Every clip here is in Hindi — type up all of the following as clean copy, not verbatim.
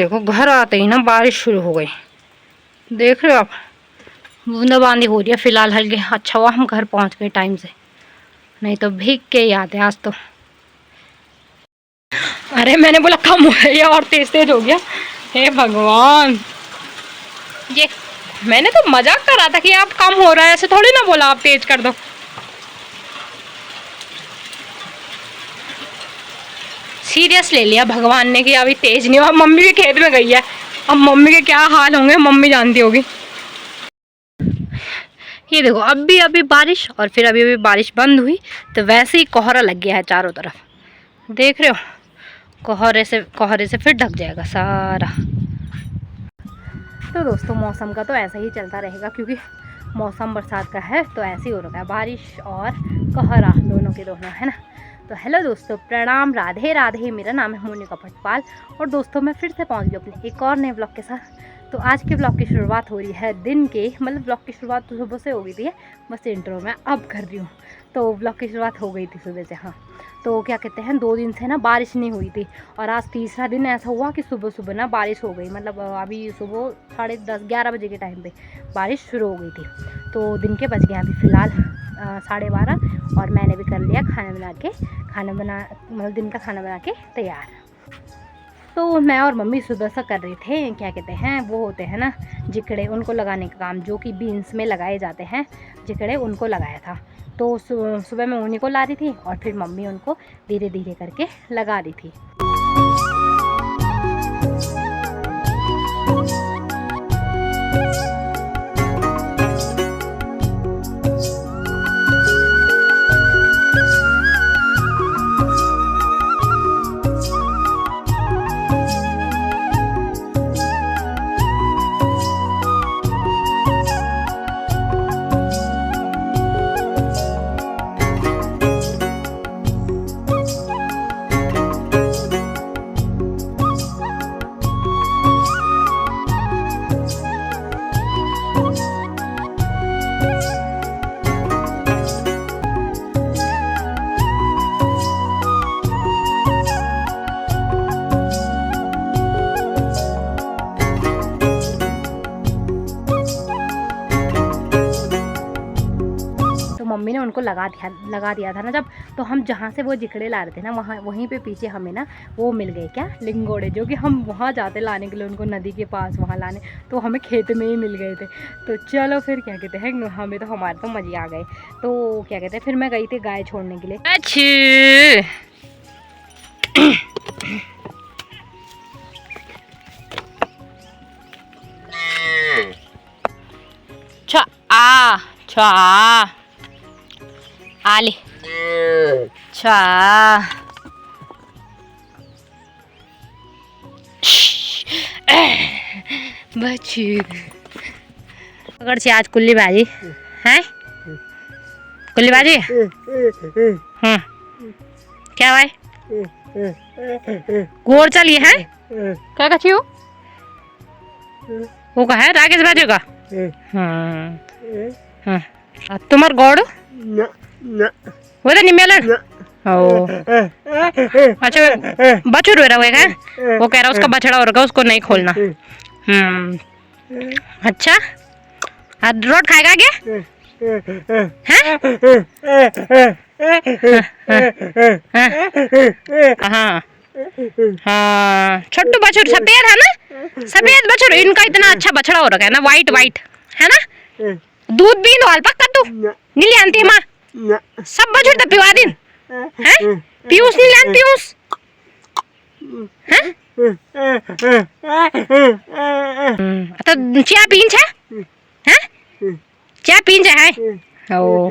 देखो घर आते ही ना बारिश शुरू हो गई, देख रहे हो आप, बूंदाबांदी हो रही है फिलहाल हल्के। अच्छा हुआ हम घर पहुंच गए टाइम से, नहीं तो भीग के ही आते आज तो। अरे मैंने बोला कम हो गया और तेज तेज हो गया, हे भगवान। ये मैंने तो मजाक कर रहा था कि आप कम हो रहा है, ऐसे थोड़ी ना बोला आप तेज कर दो। सीरियस ले लिया भगवान ने कि अभी तेज नहीं हुआ। मम्मी भी खेत में गई है, अब मम्मी के क्या हाल होंगे मम्मी जानती होगी। ये देखो अभी अभी बारिश और फिर अभी अभी बारिश बंद हुई तो वैसे ही कोहरा लग गया है चारों तरफ, देख रहे हो। कोहरे से फिर ढक जाएगा सारा। तो दोस्तों मौसम का तो ऐसा ही चलता रहेगा, क्योंकि मौसम बरसात का है तो ऐसे ही हो रहा है, बारिश और कोहरा दोनों के दोनों, है ना। तो हेलो दोस्तों, प्रणाम, राधे राधे। मेरा नाम है मोनिका भटपाल और दोस्तों मैं फिर से पहुंच गई अपने एक और नए ब्लॉग के साथ। तो आज के ब्लॉग की शुरुआत हो रही है दिन के, मतलब ब्लॉग की शुरुआत तो सुबह से हो गई थी, बस इंट्रो मैं अब कर रही हूँ। तो ब्लॉग की शुरुआत हो गई थी सुबह से, हाँ। तो क्या कहते हैं, 2 दिन से ना बारिश नहीं हुई थी और आज तीसरा दिन ऐसा हुआ कि सुबह सुबह ना बारिश हो गई। मतलब अभी सुबह 10:30-11 बजे के टाइम पे बारिश शुरू हो गई थी। तो दिन के बज गए अभी फ़िलहाल 12:30 और मैंने भी कर लिया मतलब दिन का खाना बना के तैयार। तो मैं और मम्मी सुबह से कर रहे थे, क्या कहते हैं, वो होते हैं ना जिकड़े, उनको लगाने का काम, जो कि बीन्स में लगाए जाते हैं जिकड़े, उनको लगाया था। तो सुबह मैं उन्हीं को ला रही थी और फिर मम्मी उनको धीरे धीरे करके लगा रही थी। मम्मी ने उनको लगा दिया था ना जब, तो हम जहाँ से वो जिकड़े ला रहे थे ना, वहीं पे पीछे हमें ना वो मिल गए, क्या, लिंगोड़े, जो कि हम वहाँ जाते लाने के लिए उनको नदी के पास वहाँ लाने, तो हमें खेत में ही मिल गए थे। तो चलो फिर क्या कहते हैं, हमें तो हमारे तो मजे आ गए। तो क्या कहते हैं, फिर मैं गई थी गाय छोड़ने के लिए। अच्छी आले छा बच्ची पकड़ से आज कुल्ली बाजी है, कुल्ली बाजी। क्या भाई गोर चलिए है, क्या कची हो वो का है राकेश बाजू का। हाँ तुम्हार गौड़ वो तो निमेल ओ अच्छा बछड़ रहा है, वो कह रहा उसका बछड़ा हो रहा उसको नहीं खोलना। अच्छा रोड खाएगा क्या हाँ हाँ छोटू बछड़ सफेद है ना, सफेद बछड़, इनका इतना अच्छा बछड़ा हो रखा है ना, वाइट वाइट है ना। दूध भी नॉल पक्का तू नीली आंटी माँ सब बछड़ तो पिवा दिन है, पीयूष नीली आंटी पीयूष तो चा पीन छे हैं, चा पीन छे है ओ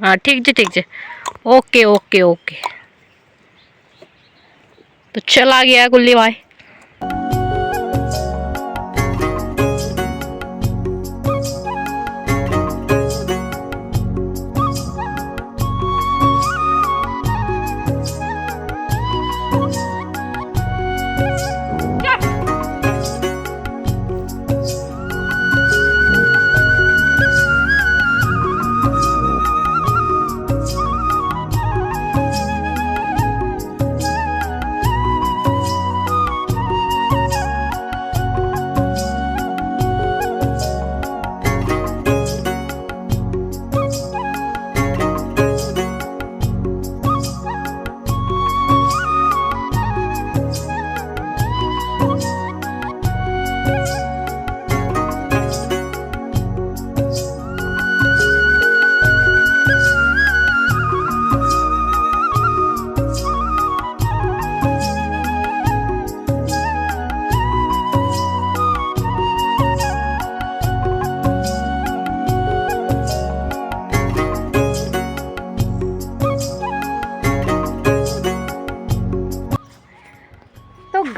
हाँ ठीक है ओके ओके ओके। तो चला गया गुल्ली भाई।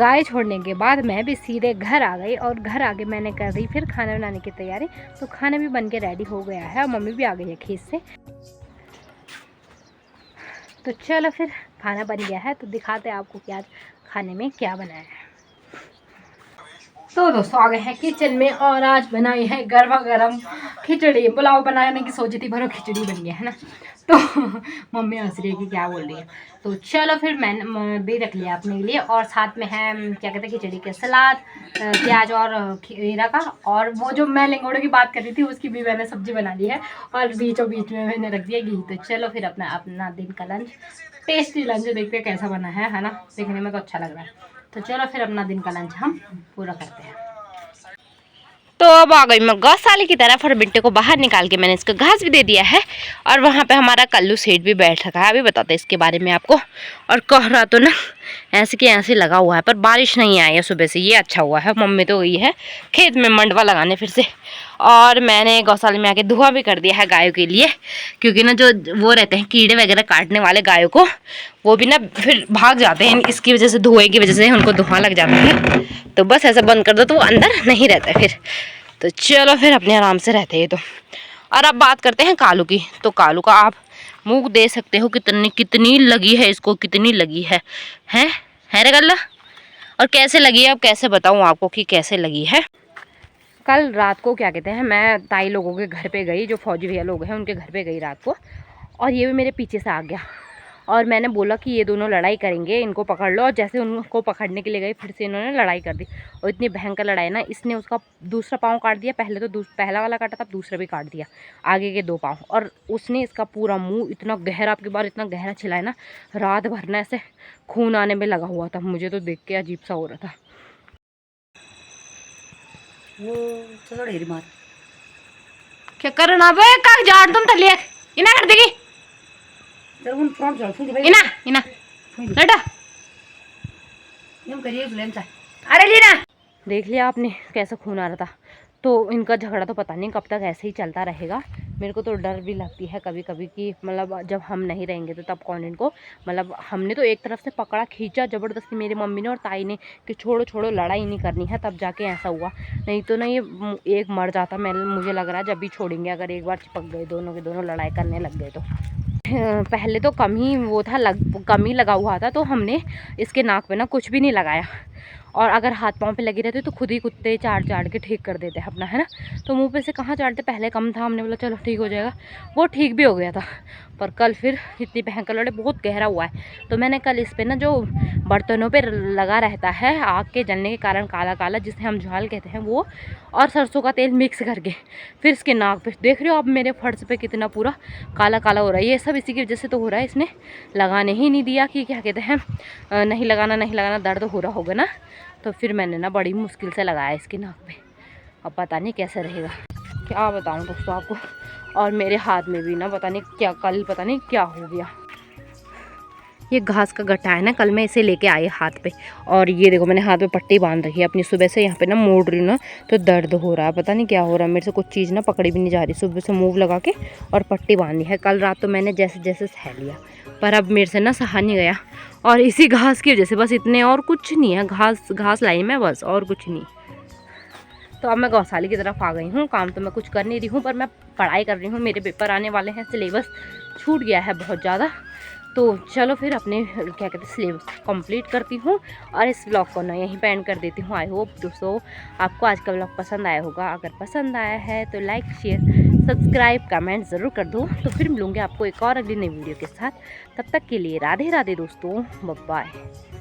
गाय छोड़ने के बाद मैं भी सीधे घर आ गई और घर आके मैंने कर दी फिर खाना बनाने की तैयारी। तो खाना भी बन के रेडी हो गया है और मम्मी भी आ गई है खेत से। तो चलो फिर खाना बन गया है तो दिखाते हैं आपको कि आज खाने में क्या बनाया है। तो दोस्तों आ गए हैं किचन में और आज बनाई है गर्मा गर्म खिचड़ी। पुलाव बनाने की सोची थी पर वो खिचड़ी बन गया है ना। तो मम्मी हंस रही है कि क्या बोल रही है। तो चलो फिर मैंने भी रख लिया अपने लिए और साथ में है क्या कहते हैं खिचड़ी के सलाद, प्याज और खीरा का। और वो जो मैं लिंगोड़े की बात कर रही थी उसकी भी मैंने सब्जी बना ली है और बीचों बीच में मैंने रख दिया घी। तो चलो फिर अपना अपना दिन का लंच, टेस्टी लंच देखते हैं कैसा बना है ना। देखने में तो अच्छा लग रहा है। तो चलो फिर अपना दिन का लंच हम पूरा करते हैं। तो अब आ गई मैं गौशाले की तरफ और बिट्टे को बाहर निकाल के मैंने इसको घास भी दे दिया है। और वहाँ पे हमारा कल्लू सेठ भी बैठ रखा है, अभी बताते हैं इसके बारे में आपको। और कोहरा तो ना ऐसे के ऐसे लगा हुआ है पर बारिश नहीं आई है सुबह से, ये अच्छा हुआ है। मम्मी तो गई है खेत में मंडवा लगाने फिर से। और मैंने गौशाले में आके धुआं भी कर दिया है गायों के लिए, क्योंकि ना जो वो रहते हैं कीड़े वगैरह काटने वाले गायों को, वो भी ना फिर भाग जाते हैं इसकी वजह से, धुएं की वजह से उनको धुआं लग जाता है। तो बस ऐसा बंद कर दो तो वो अंदर नहीं रहता है फिर। तो चलो फिर अपने आराम से रहते हैं। तो और अब बात करते हैं कालू की। तो कालू का आप मुँह दे सकते हो कितनी लगी है इसको, कितनी लगी है रे गल्ला। और कैसे लगी है अब कैसे बताऊँ आपको कि कैसे लगी है। कल रात को क्या कहते हैं मैं ताई लोगों के घर पे गई, जो फौजी भैया लोग हैं उनके घर पे गई रात को। और ये भी मेरे पीछे से आ गया और मैंने बोला कि ये दोनों लड़ाई करेंगे, इनको पकड़ लो। और जैसे उनको पकड़ने के लिए गई फिर से इन्होंने लड़ाई कर दी। और इतनी भयंकर लड़ाई ना, इसने उसका दूसरा पाँव काट दिया। पहले तो पहला वाला काटा था, दूसरा भी काट दिया, आगे के 2 पाँव। और उसने इसका पूरा मुंह इतना गहरा, आपकी बार इतना गहरा छिलाया ना, रात भर ना ऐसे खून आने में लगा हुआ था। मुझे तो देख के अजीब सा हो रहा था। वो मार क्या करना बे का जाड़ तुम थले इना कर देगी इना इना लटा यम करिए लेंस। अरे लीना देख लिया आपने कैसा खून आ रहा था। तो इनका झगड़ा तो पता नहीं कब तक ऐसे ही चलता रहेगा। मेरे को तो डर भी लगती है कभी कभी कि मतलब जब हम नहीं रहेंगे तो तब कौन इनको, मतलब हमने तो एक तरफ से पकड़ा खींचा ज़बरदस्ती मेरी मम्मी ने और ताई ने कि छोड़ो छोड़ो लड़ाई नहीं करनी है, तब जाके ऐसा हुआ। नहीं तो ना ये एक मर जाता। मुझे लग रहा है जब भी छोड़ेंगे, अगर एक बार चिपक गए दोनों के दोनों लड़ाई करने लग गए तो। पहले तो कम ही वो था, कम ही लगा हुआ था, तो हमने इसके नाक पे ना कुछ भी नहीं लगाया। और अगर हाथ पाँव पे लगे रहते तो खुद ही कुत्ते चाट के ठीक कर देते अपना, है ना। तो मुंह पे से कहाँ चाटते, पहले कम था, हमने बोला चलो ठीक हो जाएगा, वो ठीक भी हो गया था। पर कल फिर इतनी भयंकर लड़े, बहुत गहरा हुआ है। तो मैंने कल इस पे ना जो बर्तनों पे लगा रहता है आग के जलने के कारण काला काला, जिसे हम झाल कहते हैं, वो और सरसों का तेल मिक्स करके फिर इसके नाक पे देख रहे हो अब मेरे फर्श पे कितना पूरा काला काला हो रहा है। ये सब इसी की वजह से तो हो रहा है, इसने लगाने ही नहीं दिया कि क्या कहते हैं नहीं लगाना, दर्द हो रहा होगा ना। तो फिर मैंने ना बड़ी मुश्किल से लगाया इसके नाक पे। अब पता नहीं कैसे रहेगा, क्या बताऊं दोस्तों आपको। और मेरे हाथ में भी ना पता नहीं क्या, कल पता नहीं क्या हो गया। ये घास का गट्टा है ना, कल मैं इसे लेके आई हाथ पे। और ये देखो मैंने हाथ पे पट्टी बांध रखी है अपनी, सुबह से यहाँ पे ना मोड़ रही हूँ ना तो दर्द हो रहा है, पता नहीं क्या हो रहा है। मेरे से कुछ चीज़ ना पकड़ी भी नहीं जा रही। सुबह से मूव लगा के और पट्टी बांधनी है। कल रात तो मैंने जैसे जैसे सह लिया, पर अब मेरे से ना सहा नहीं गया। और इसी घास की वजह से बस, इतने और कुछ नहीं है। घास लाई मैं बस, और कुछ नहीं। तो अब मैं गौशाले की तरफ आ गई हूँ। काम तो मैं कुछ कर नहीं रही हूँ, पर मैं पढ़ाई कर रही हूँ। मेरे पेपर आने वाले हैं, सिलेबस छूट गया है बहुत ज़्यादा। तो चलो फिर अपने क्या कहते हैं सिलेबस कंप्लीट करती हूँ और इस ब्लॉग को ना यहीं पे एंड कर देती हूँ। आई होप दोस्तों आपको आज का ब्लॉग पसंद आया होगा। अगर पसंद आया है तो लाइक शेयर सब्सक्राइब कमेंट ज़रूर कर दो। तो फिर मिलूँगी आपको एक और अगली नई वीडियो के साथ। तब तक के लिए राधे राधे दोस्तों, बाय बाय।